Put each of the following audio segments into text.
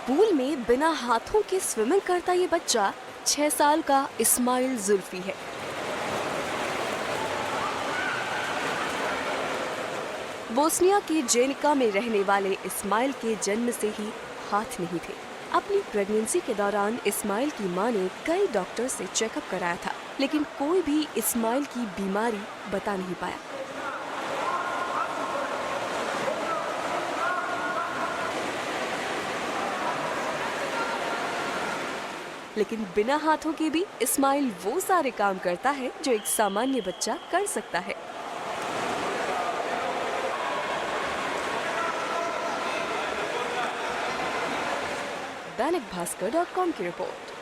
Pool में बिना हाथों के स्विमिंग करता ये बच्चा 6 साल का इस्माइल जुल्फी है। बोस्निया के जेनिका में रहने वाले इस्माइल के जन्म से ही हाथ नहीं थे। अपनी प्रेगनेंसी के दौरान इस्माइल की मां ने कई डॉक्टर से चेकअप कराया था, लेकिन कोई भी इस्माइल की बीमारी बता नहीं पाया। लेकिन बिना हाथों के भी इस्माइल वो सारे काम करता है जो एक सामान्य बच्चा कर सकता है। दैनिक भास्कर.com की रिपोर्ट।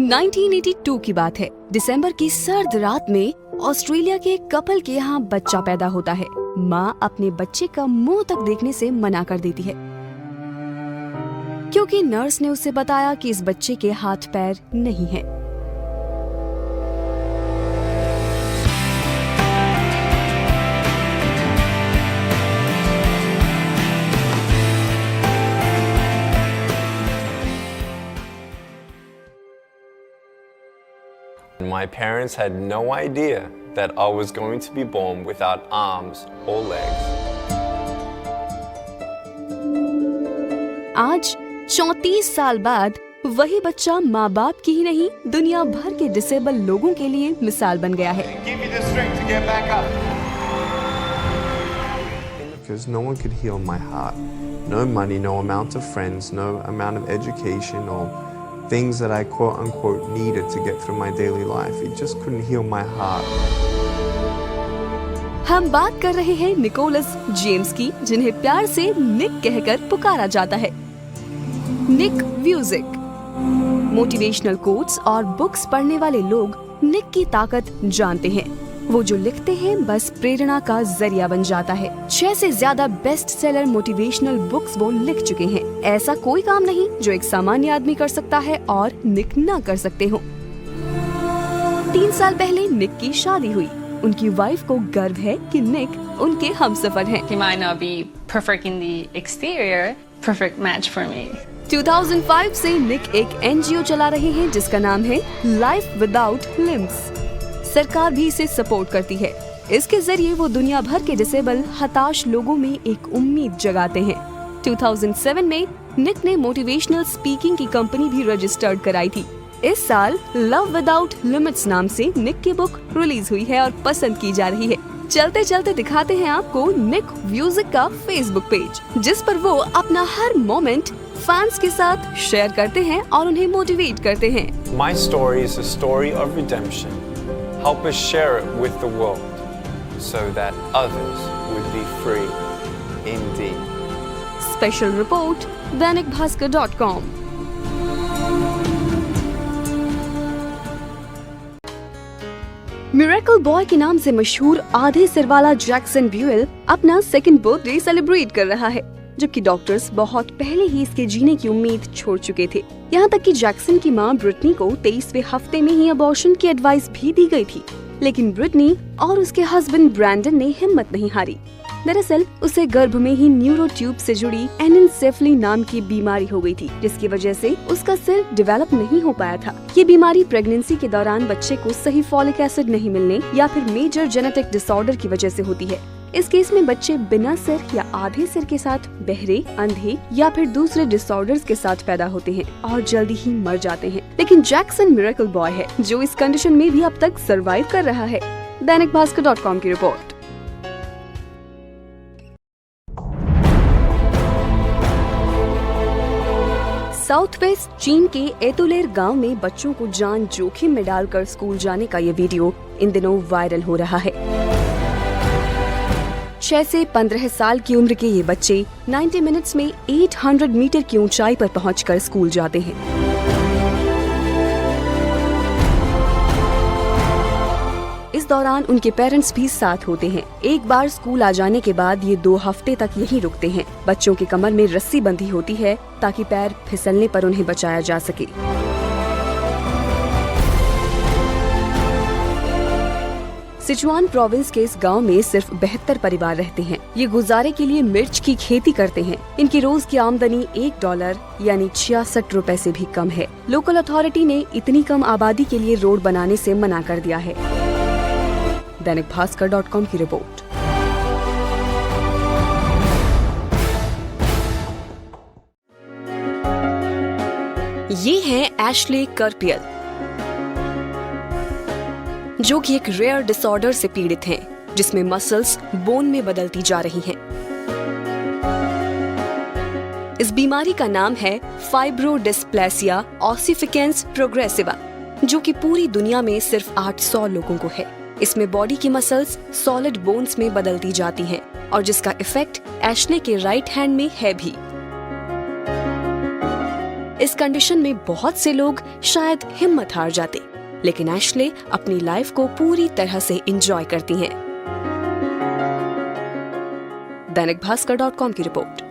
(1982) की बात है। दिसंबर की सर्द रात में ऑस्ट्रेलिया के एक कपल के यहाँ बच्चा पैदा होता है। माँ अपने बच्चे का मुंह तक देखने से मना कर देती है, क्योंकि नर्स ने उसे बताया कि इस बच्चे के हाथ पैर नहीं हैं। My parents had no idea that I was going to be born without arms or legs. आज 34 साल बाद वही बच्चा माँ बाप की ही नहीं, दुनिया भर के डिसेबल लोगों के लिए मिसाल बन गया है। Give me the strength to get back up. Because no one could heal my heart. No money, no amount of friends, no amount of education or things that I quote unquote needed to get through my daily life. It just couldn't heal my heart. हम बात कर रहे हैं Nicholas James की, जिन्हें प्यार से निक कहकर पुकारा जाता है। निक व्यूजिक। मोटिवेशनल कोट्स और बुक्स पढ़ने वाले लोग निक की ताकत जानते हैं। वो जो लिखते हैं बस प्रेरणा का जरिया बन जाता है। 6 से ज्यादा बेस्ट सेलर मोटिवेशनल बुक्स वो लिख चुके हैं। ऐसा कोई काम नहीं जो एक सामान्य आदमी कर सकता है और निक ना कर सकते हो। 3 साल पहले निक की शादी हुई। उनकी वाइफ को गर्व है कि निक उनके हमसफर हैं। He might not be perfect in the exterior, perfect match for me. 2005 से निक एक NGO चला रहे हैं जिसका नाम है लाइफ विदाउट लिम्स। सरकार भी इसे सपोर्ट करती है। इसके जरिए वो दुनिया भर के डिसेबल हताश लोगों में एक उम्मीद जगाते हैं। 2007 में निक ने मोटिवेशनल स्पीकिंग की कंपनी भी रजिस्टर्ड कराई थी। इस साल लव विदाउट लिमिट्स नाम से निक की बुक रिलीज हुई है और पसंद की जा रही है। चलते चलते दिखाते हैं आपको निक व्यूजिक का फेसबुक पेज, जिस पर वो अपना हर मोमेंट फैंस के साथ शेयर करते हैं और उन्हें मोटिवेट करते हैं। My story is a story of redemption. Help us share it with the world so that others would be free indeed. Special report Dainik भास्कर.com। Miracle boy के नाम से मशहूर आधे सिर वाला जैक्सन ब्यूएल अपना सेकंड बर्थडे सेलिब्रेट कर रहा है, जबकि डॉक्टर्स बहुत पहले ही इसके जीने की उम्मीद छोड़ चुके थे। यहाँ तक कि जैक्सन की मां ब्रिटनी को 23वें हफ्ते में ही अबॉर्शन की एडवाइस भी दी गई थी, लेकिन ब्रिटनी और उसके हस्बैंड ब्रैंडन ने हिम्मत नहीं हारी। दरअसल उसे गर्भ में ही न्यूरो ट्यूब से जुड़ी एनेन्सेफली नाम की बीमारी हो गई थी, जिसकी वजह से उसका सिर डेवलप नहीं हो पाया था। ये बीमारी प्रेगनेंसी के दौरान बच्चे को सही फॉलिक एसिड नहीं मिलने या फिर मेजर जेनेटिक डिसऑर्डर की वजह से होती है। इस केस में बच्चे बिना सिर या आधे सिर के साथ बहरे, अंधे या फिर दूसरे डिसऑर्डर्स के साथ पैदा होते हैं और जल्दी ही मर जाते हैं। लेकिन जैक्सन मिरेकल बॉय है जो इस कंडीशन में भी अब तक सरवाइव कर रहा है। दैनिक भास्कर.com की रिपोर्ट। साउथ वेस्ट चीन के एतुलेर गांव में बच्चों को जान जोखिम में डालकर स्कूल जाने का ये वीडियो इन दिनों वायरल हो रहा है। 6 से 15 साल की उम्र के ये बच्चे 90 मिनट्स में 800 मीटर की ऊंचाई पर पहुंचकर स्कूल जाते हैं। इस दौरान उनके पेरेंट्स भी साथ होते हैं। एक बार स्कूल आ जाने के बाद ये 2 हफ्ते तक यहीं रुकते हैं। बच्चों की कमर में रस्सी बंधी होती है ताकि पैर फिसलने पर उन्हें बचाया जा सके। सिचुआन प्रोविंस के इस गांव में सिर्फ 72 परिवार रहते हैं। ये गुजारे के लिए मिर्च की खेती करते हैं। इनकी रोज की आमदनी $1 यानी 66 रुपए से भी कम है। लोकल अथॉरिटी ने इतनी कम आबादी के लिए रोड बनाने से मना कर दिया है। दैनिक भास्कर.com की रिपोर्ट। ये है एशले कर्पियल, जो कि एक रेयर डिसऑर्डर से पीड़ित हैं, जिसमें मसल्स बोन में बदलती जा रही हैं। इस बीमारी का नाम है फाइब्रोडिस्प्लेसिया ओसिफिकेंस प्रोग्रेसिवा, जो कि पूरी दुनिया में सिर्फ 800 लोगों को है। इसमें बॉडी की मसल्स सॉलिड बोन्स में बदलती जाती हैं और जिसका इफेक्ट एशले के राइट हैंड में है भी। इस कंडीशन में बहुत से लोग शायद हिम्मत हार जाते, लेकिन एशले अपनी लाइफ को पूरी तरह से एंजॉय करती हैं। दैनिक भास्कर.com की रिपोर्ट।